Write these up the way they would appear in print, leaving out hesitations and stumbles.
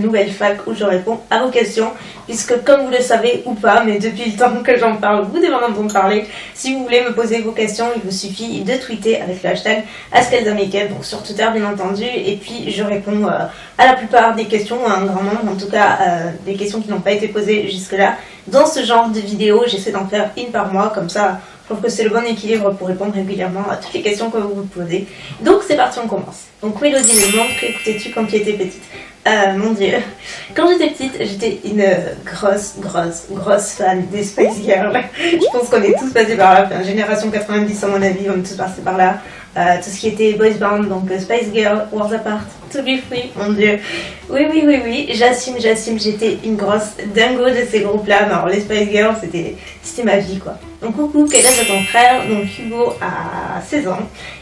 Nouvelle fac où je réponds à vos questions, puisque comme vous le savez ou pas, mais depuis le temps que j'en parle, vous devez en entendre parler. Si vous voulez me poser vos questions, il vous suffit de tweeter avec le hashtag AskElsaMakeUp, donc sur Twitter bien entendu, et puis je réponds à la plupart des questions, à un grand nombre, en tout cas des questions qui n'ont pas été posées jusque-là. Dans ce genre de vidéo, j'essaie d'en faire une par mois, comme ça je trouve que c'est le bon équilibre pour répondre régulièrement à toutes les questions que vous vous posez. Donc c'est parti, on commence. Donc Mélodie me demande que écoutais-tu quand tu étais petite. Mon dieu, quand j'étais petite, j'étais une grosse fan des Spice Girls. Je pense qu'on est tous passés par là, enfin, génération 90 à mon avis, on est tous passés par là. Tout ce qui était boys band, donc Spice Girls, Worlds Apart, To Be Free, mon dieu. Oui, j'assume, j'étais une grosse dingo de ces groupes-là. Mais alors les Spice Girls, c'était ma vie quoi. Donc coucou, quel âge a ton frère? Donc Hugo a 16 ans,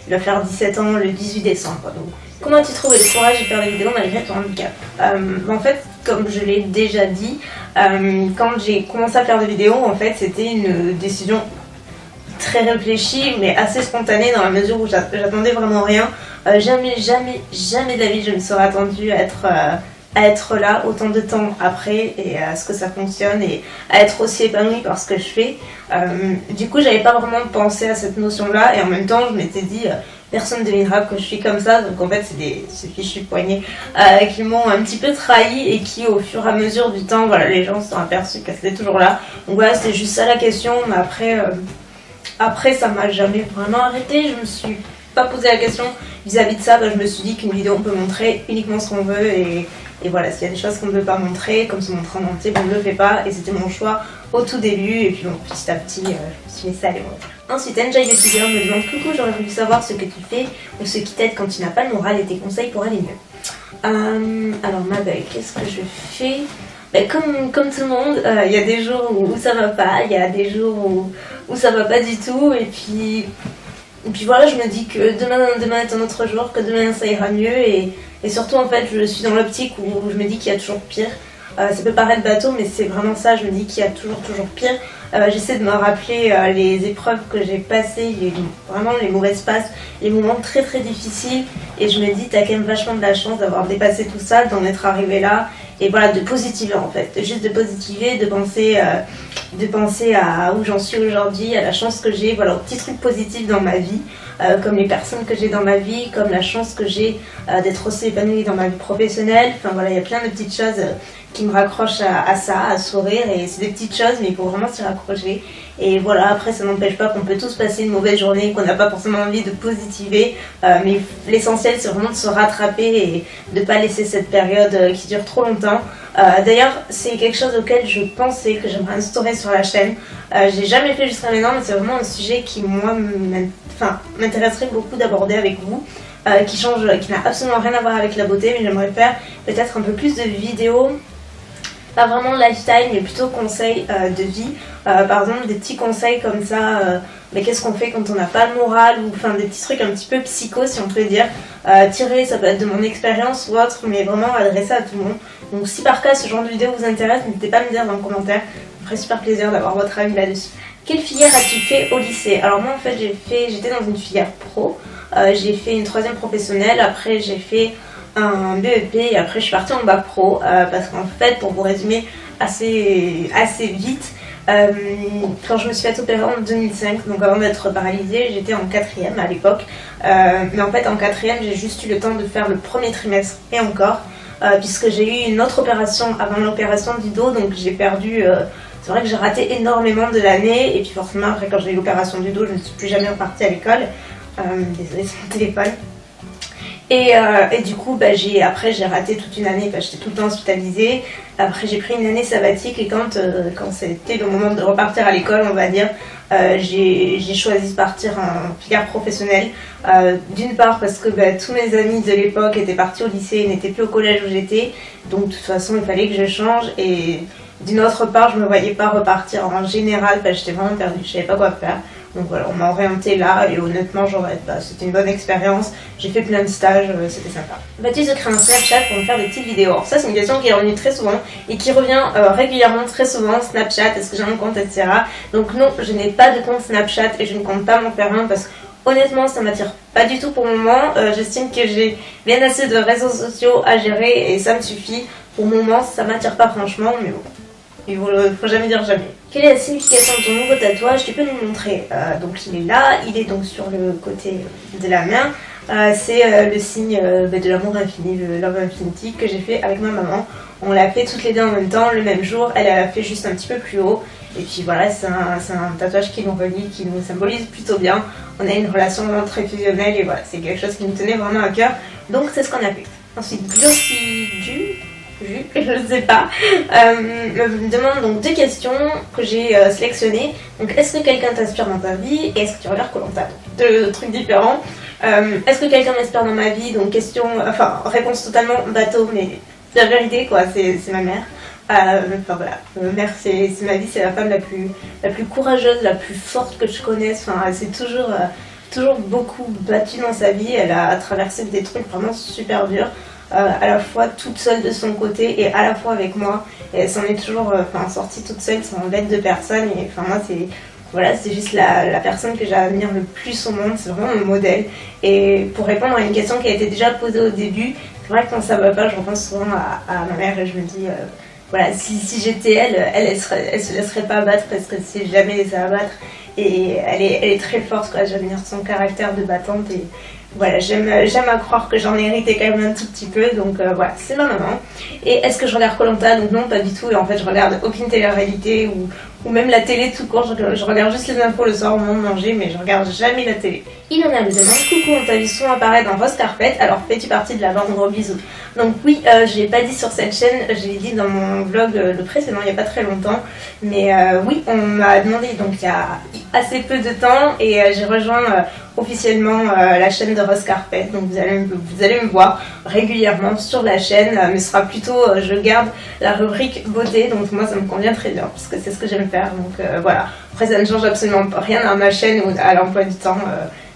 il va faire 17 ans le 18 décembre. Donc comment as-tu trouvé le courage de faire des vidéos malgré ton handicap? En fait, comme je l'ai déjà dit, quand j'ai commencé à faire des vidéos, en fait, c'était une décision très réfléchie, mais assez spontanée dans la mesure où j'attendais vraiment rien. Jamais de la vie je me serais attendue à être là autant de temps après et à ce que ça fonctionne et à être aussi épanouie par ce que je fais. Du coup, j'avais pas vraiment pensé à cette notion-là et en même temps, je m'étais dit personne ne devinera que je suis comme ça. Donc en fait, c'est ces fichus poignets qui m'ont un petit peu trahi et qui, au fur et à mesure du temps, voilà, les gens se sont aperçus que c'était toujours là. Donc voilà, c'était juste ça la question. Mais après, ça m'a jamais vraiment arrêté. Je me suis pas posé la question vis-à-vis de ça. Je me suis dit qu'une vidéo on peut montrer uniquement ce qu'on veut et voilà, s'il y a des choses qu'on ne veut pas montrer, comme se montrer en entier, on ne le fait pas et c'était mon choix au tout début et puis bon, petit à petit, je me suis laissée aller. Ensuite, Enjoy YouTuber me demande coucou, j'aurais voulu savoir ce que tu fais ou ce qui t'aide quand tu n'as pas le moral et tes conseils pour aller mieux. Alors ma belle, qu'est-ce que je fais? Comme tout le monde, il y a des jours où ça va pas, il y a des jours où ça va pas du tout et puis voilà, je me dis que demain est un autre jour, que demain ça ira mieux et surtout en fait je suis dans l'optique où je me dis qu'il y a toujours pire. Ça peut paraître bateau mais c'est vraiment ça, je me dis qu'il y a toujours pire. J'essaie de me rappeler les épreuves que j'ai passées, vraiment les mauvaises passes, les moments très difficiles et je me dis t'as quand même vachement de la chance d'avoir dépassé tout ça, d'en être arrivé là et voilà, de positiver en fait, juste de positiver, de penser à où j'en suis aujourd'hui, à la chance que j'ai, voilà, aux petits trucs positifs dans ma vie, comme les personnes que j'ai dans ma vie, comme la chance que j'ai d'être aussi épanouie dans ma vie professionnelle. Enfin voilà, il y a plein de petites choses qui me raccrochent à ça, à sourire et c'est des petites choses mais il faut vraiment s'y raccrocher. Et voilà, après ça n'empêche pas qu'on peut tous passer une mauvaise journée, qu'on n'a pas forcément envie de positiver, mais l'essentiel c'est vraiment de se rattraper et de ne pas laisser cette période qui dure trop longtemps. D'ailleurs, c'est quelque chose auquel je pensais que j'aimerais instaurer sur la chaîne. J'ai jamais fait jusqu'à maintenant, mais c'est vraiment un sujet qui moi m'intéresserait beaucoup d'aborder avec vous. Qui n'a absolument rien à voir avec la beauté, mais j'aimerais faire peut-être un peu plus de vidéos. Pas vraiment lifestyle mais plutôt conseils de vie, par exemple des petits conseils comme ça, mais qu'est-ce qu'on fait quand on n'a pas le moral ou enfin des petits trucs un petit peu psycho si on peut dire, tiré ça peut être de mon expérience ou autre mais vraiment adressé à tout le monde. Donc si par cas ce genre de vidéo vous intéresse, n'hésitez pas à me dire dans le commentaire, ça me ferait super plaisir d'avoir votre avis là-dessus. Quelle filière as-tu fait au lycée? Alors moi en fait j'étais dans une filière pro, j'ai fait une 3e professionnelle, après j'ai fait un BEP et après je suis partie en bac pro parce qu'en fait pour vous résumer assez vite, quand je me suis fait opérer en 2005, donc avant d'être paralysée, j'étais en 4e à l'époque, mais en fait en 4e j'ai juste eu le temps de faire le premier trimestre et encore, puisque j'ai eu une autre opération avant l'opération du dos, donc j'ai perdu, c'est vrai que j'ai raté énormément de l'année et puis forcément après quand j'ai eu l'opération du dos je ne suis plus jamais repartie à l'école, désolée c'est mon téléphone. Et du coup, après j'ai raté toute une année, j'étais tout le temps hospitalisée. Après j'ai pris une année sabbatique et quand c'était le moment de repartir à l'école, on va dire, j'ai choisi de partir en filière professionnelle. D'une part parce que tous mes amis de l'époque étaient partis au lycée et n'étaient plus au collège où j'étais. Donc de toute façon il fallait que je change et d'une autre part je me voyais pas repartir en général, j'étais vraiment perdue, je savais pas quoi faire. Donc voilà, on m'a orientée là et honnêtement c'était une bonne expérience, j'ai fait plein de stages, c'était sympa. Vas-tu se créer un Snapchat pour me faire des petites vidéos? Alors ça c'est une question qui est revenue très souvent et qui revient régulièrement très souvent, Snapchat, est-ce que j'ai un compte, etc. Donc non, je n'ai pas de compte Snapchat et je ne compte pas m'en faire un parce que honnêtement ça m'attire pas du tout pour le moment, j'estime que j'ai bien assez de réseaux sociaux à gérer et ça me suffit. pour le moment ça m'attire pas franchement, mais bon, faut jamais dire jamais. Quelle est la signification de ton nouveau tatouage? Tu peux nous montrer. Donc il est là, il est donc sur le côté de la main. C'est le signe de l'amour infini, le Love Infinity que j'ai fait avec ma maman. On l'a fait toutes les deux en même temps, le même jour. Elle l'a fait juste un petit peu plus haut. Et puis voilà, c'est un tatouage qui nous relie, qui nous symbolise plutôt bien. On a une relation vraiment très fusionnelle et voilà, c'est quelque chose qui nous tenait vraiment à cœur. Donc c'est ce qu'on a fait. Ensuite, Glossy je ne sais pas, me demande donc 2 questions que j'ai sélectionnées. Donc, est-ce que quelqu'un t'inspire dans ta vie et est-ce que tu regardes Koh-Lanta? 2 trucs différents. Est-ce que quelqu'un m'inspire dans ma vie? Donc, réponse totalement bateau, mais c'est la vérité quoi, c'est ma mère. Enfin voilà, ma mère c'est ma vie, c'est la femme la plus courageuse, la plus forte que je connaisse. Enfin, elle s'est toujours beaucoup battue dans sa vie, elle a traversé des trucs vraiment super durs. À la fois toute seule de son côté et à la fois avec moi, et elle s'en est toujours sortie toute seule sans l'aide de personne. Et enfin moi c'est juste la personne que j'admire le plus au monde, c'est vraiment mon modèle. Et pour répondre à une question qui a été déjà posée au début, c'est vrai que quand ça va pas, je repense souvent à ma mère et je me dis voilà, si j'étais elle se laisserait pas abattre parce que c'est jamais les abattre. Et elle est très forte quoi, j'admire son caractère de battante et voilà, j'aime à croire que j'en ai hérité quand même un tout petit peu, donc voilà, c'est ma maman. Et est-ce que je regarde Koh-Lanta? Donc non, pas du tout, et en fait je regarde aucune télé-réalité ou même la télé tout court, je regarde juste les infos le soir au moment de manger, mais je regarde jamais la télé. Il en a me demande, coucou, on t'a vu souvent apparaître dans Rose Carpet, alors fais-tu partie de la bande? Gros bisous. Donc oui, je l'ai pas dit sur cette chaîne, je l'ai dit dans mon vlog le précédent, il n'y a pas très longtemps, mais oui, on m'a demandé donc il y a assez peu de temps, et j'ai rejoint officiellement la chaîne de Rose Carpet, donc vous allez me voir régulièrement sur la chaîne, mais ce sera plutôt, je garde la rubrique beauté, donc moi ça me convient très bien, parce que c'est ce que j'aime faire, donc voilà. Après ça ne change absolument rien à ma chaîne ou à l'emploi du temps,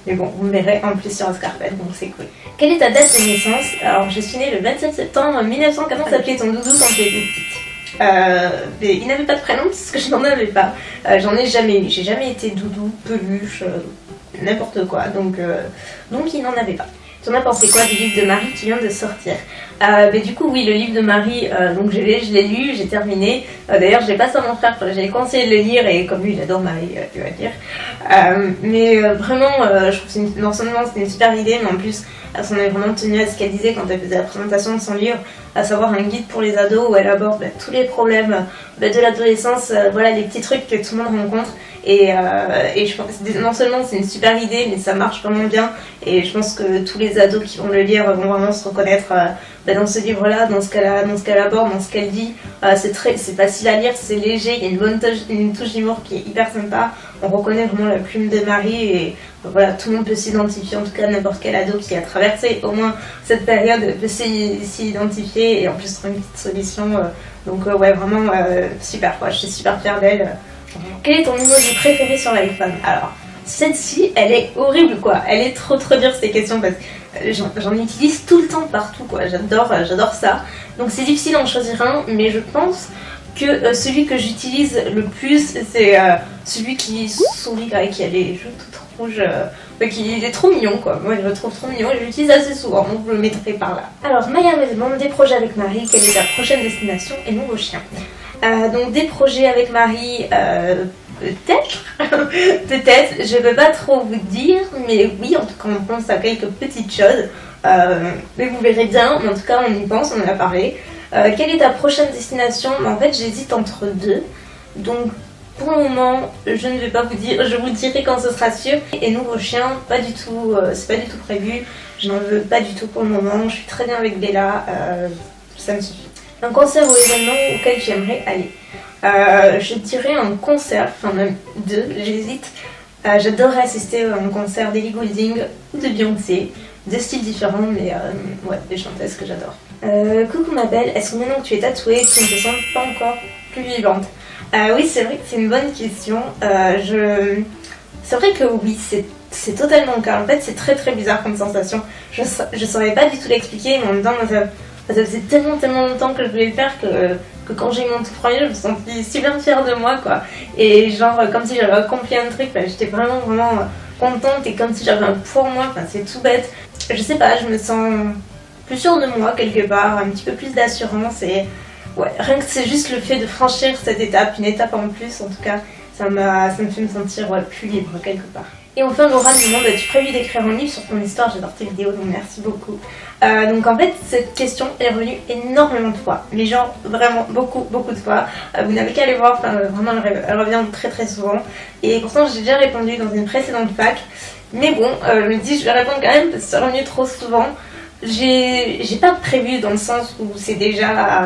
mais bon, vous me verrez en plus sur Rose Carpet, donc c'est cool. Quelle est ta date de naissance? Alors je suis née le 27 septembre 1900, comment s'appelait ton doudou quand j'étais petite? Mais il n'avait pas de prénom parce que je n'en avais pas, j'en ai jamais eu, j'ai jamais été doudou, peluche, n'importe quoi, donc il n'en avait pas. Tu en as pensé quoi du livre de Marie qui vient de sortir? Mais du coup oui, le livre de Marie, donc je l'ai lu, j'ai terminé. D'ailleurs je l'ai passé à mon frère, j'avais conseillé de le lire et comme lui il adore Marie, tu vas dire. Mais vraiment, je trouve que non seulement c'était une super idée, mais en plus elle s'en est vraiment tenue à ce qu'elle disait quand elle faisait la présentation de son livre, à savoir un guide pour les ados où elle aborde tous les problèmes de l'adolescence, voilà les petits trucs que tout le monde rencontre. Et je pense que non seulement c'est une super idée, mais ça marche vraiment bien. Et je pense que tous les ados qui vont le lire vont vraiment se reconnaître dans ce livre-là, dans ce qu'elle aborde, dans ce qu'elle dit. C'est facile à lire, c'est léger, il y a une touche d'humour qui est hyper sympa. On reconnaît vraiment la plume de Marie et voilà, tout le monde peut s'identifier, en tout cas n'importe quel ado qui a traversé au moins cette période peut s'y identifier et en plus trouver une petite solution. Donc ouais, vraiment super quoi, je suis super fière d'elle. Quel est ton emoji préféré sur l'iPhone? Alors, celle-ci, elle est horrible quoi, elle est trop dure ces questions parce que j'en utilise tout le temps partout quoi, j'adore ça. Donc c'est difficile d'en choisir un, mais je pense que celui que j'utilise le plus, c'est celui qui sourit là, et qui a les joues toutes rouges, qui est trop mignon quoi, moi je le trouve trop mignon et je l'utilise assez souvent, donc je le mettrai par là. Alors Maya me demande des projets avec Marie, quelle est ta prochaine destination et nouveau chien? Donc des projets avec Marie, peut-être, je ne peux pas trop vous dire, mais oui, en tout cas on pense à quelques petites choses, mais vous verrez bien, mais en tout cas on y pense, on en a parlé. Quelle est ta prochaine destination? En fait j'hésite entre 2, donc pour le moment je ne vais pas vous dire, je vous dirai quand ce sera sûr. Et nouveau chien, pas du tout, c'est pas du tout prévu, je n'en veux pas du tout pour le moment, je suis très bien avec Bella, ça me suffit. Un concert ou événement auquel j'aimerais aller? Je dirais un concert, enfin même 2, j'hésite. J'adorerais assister à un concert d'Ellie Goulding ou de Beyoncé, 2 styles différents, mais ouais, des chanteuses que j'adore. Coucou ma belle, est-ce que maintenant que tu es tatouée, tu ne te sens pas encore plus vivante? Oui, c'est vrai que c'est une bonne question. C'est vrai que oui, c'est totalement le cas. En fait, c'est très bizarre comme sensation. Je saurais pas du tout l'expliquer, mais en même temps, ça faisait tellement longtemps que je voulais le faire que quand j'ai eu mon tout premier, je me sentais super fière de moi quoi. Et genre comme si j'avais accompli un truc, j'étais vraiment contente et comme si j'avais un poids en moi, c'est tout bête. Je sais pas, je me sens plus sûre de moi quelque part, un petit peu plus d'assurance et ouais, rien que c'est juste le fait de franchir cette étape, une étape en plus en tout cas, ça me fait me sentir plus libre quelque part. Et enfin Laura me demande, as-tu prévu d'écrire un livre sur ton histoire? J'adore tes vidéos, donc merci beaucoup. Donc en fait cette question est revenue énormément de fois, mais genre vraiment beaucoup de fois. Vous n'avez qu'à aller voir, vraiment elle revient très souvent. Et pourtant j'ai déjà répondu dans une précédente fac, mais bon, je me dis je vais répondre quand même parce que c'est revenu trop souvent. J'ai pas prévu dans le sens où c'est déjà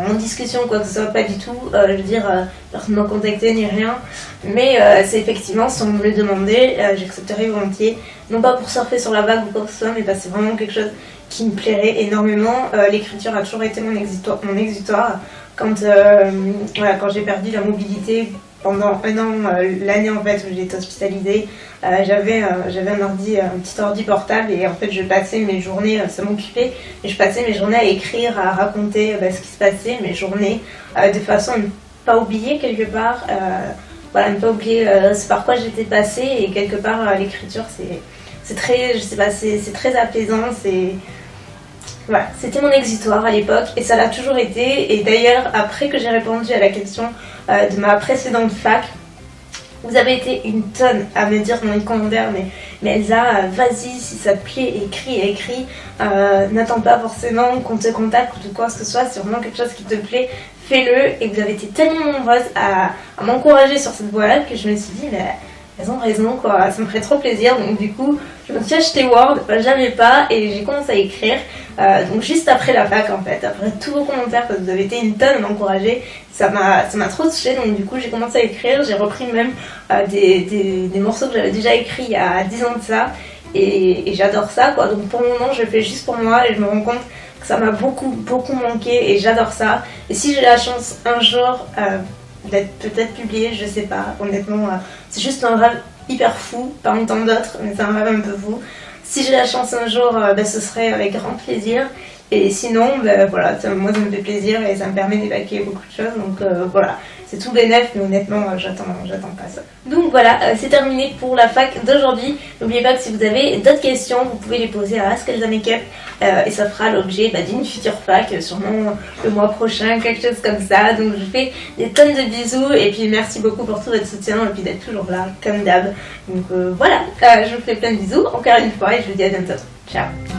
en discussion quoi que ce soit, pas du tout. Je veux dire, personne m'a contacté ni rien, mais c'est effectivement si on me le demandait, j'accepterais volontiers. Non pas pour surfer sur la vague ou quoi que ce soit, mais parce que c'est vraiment quelque chose qui me plairait énormément. L'écriture a toujours été mon exutoire. Quand j'ai perdu la mobilité pendant un an, l'année en fait où j'ai été hospitalisée, j'avais un petit ordi portable et en fait je passais mes journées, ça m'occupait, et je passais mes journées à écrire, à raconter ce qui se passait, mes journées, de façon à ne pas oublier quelque part, ne pas oublier ce par quoi j'étais passée, et quelque part l'écriture c'est très, je sais pas, c'est très apaisant, voilà, c'était mon exutoire à l'époque et ça l'a toujours été. Et d'ailleurs, après que j'ai répondu à la question de ma précédente fac, vous avez été une tonne à me dire dans les commentaires, mais Elsa, vas-y, si ça te plaît, écris. N'attends pas forcément qu'on te contacte ou de quoi que ce soit, c'est vraiment quelque chose qui te plaît, fais-le. Et vous avez été tellement nombreuses à m'encourager sur cette voie-là que je me suis dit, mais elles ont raison quoi, ça me ferait trop plaisir. Donc du coup je me suis acheté Word, jamais pas, et j'ai commencé à écrire, donc juste après la fac en fait, après tous vos commentaires, parce que vous avez été une tonne à m'encourager, ça m'a trop touchée. Donc du coup j'ai commencé à écrire, j'ai repris même des morceaux que j'avais déjà écrits il y a 10 ans de ça, et j'adore ça quoi. Donc pour le moment je le fais juste pour moi et je me rends compte que ça m'a beaucoup manqué et j'adore ça. Et si j'ai la chance un jour d'être peut-être publié, je sais pas, honnêtement, c'est juste un rêve hyper fou parmi tant d'autres, mais c'est un rêve un peu fou. Si j'ai la chance un jour, ce serait avec grand plaisir, et sinon, voilà, moi ça me fait plaisir et ça me permet d'évacuer beaucoup de choses, donc voilà, c'est tout bénef, mais honnêtement, j'attends pas ça. Donc voilà, c'est terminé pour la fac d'aujourd'hui. N'oubliez pas que si vous avez d'autres questions, vous pouvez les poser à Ask Elsa Makeup, et ça fera l'objet d'une future fac, sûrement le mois prochain, quelque chose comme ça. Donc je vous fais des tonnes de bisous, et puis merci beaucoup pour tout votre soutien, et puis d'être toujours là, comme d'hab. Donc voilà, je vous fais plein de bisous, encore une fois, et je vous dis à bientôt. Ciao.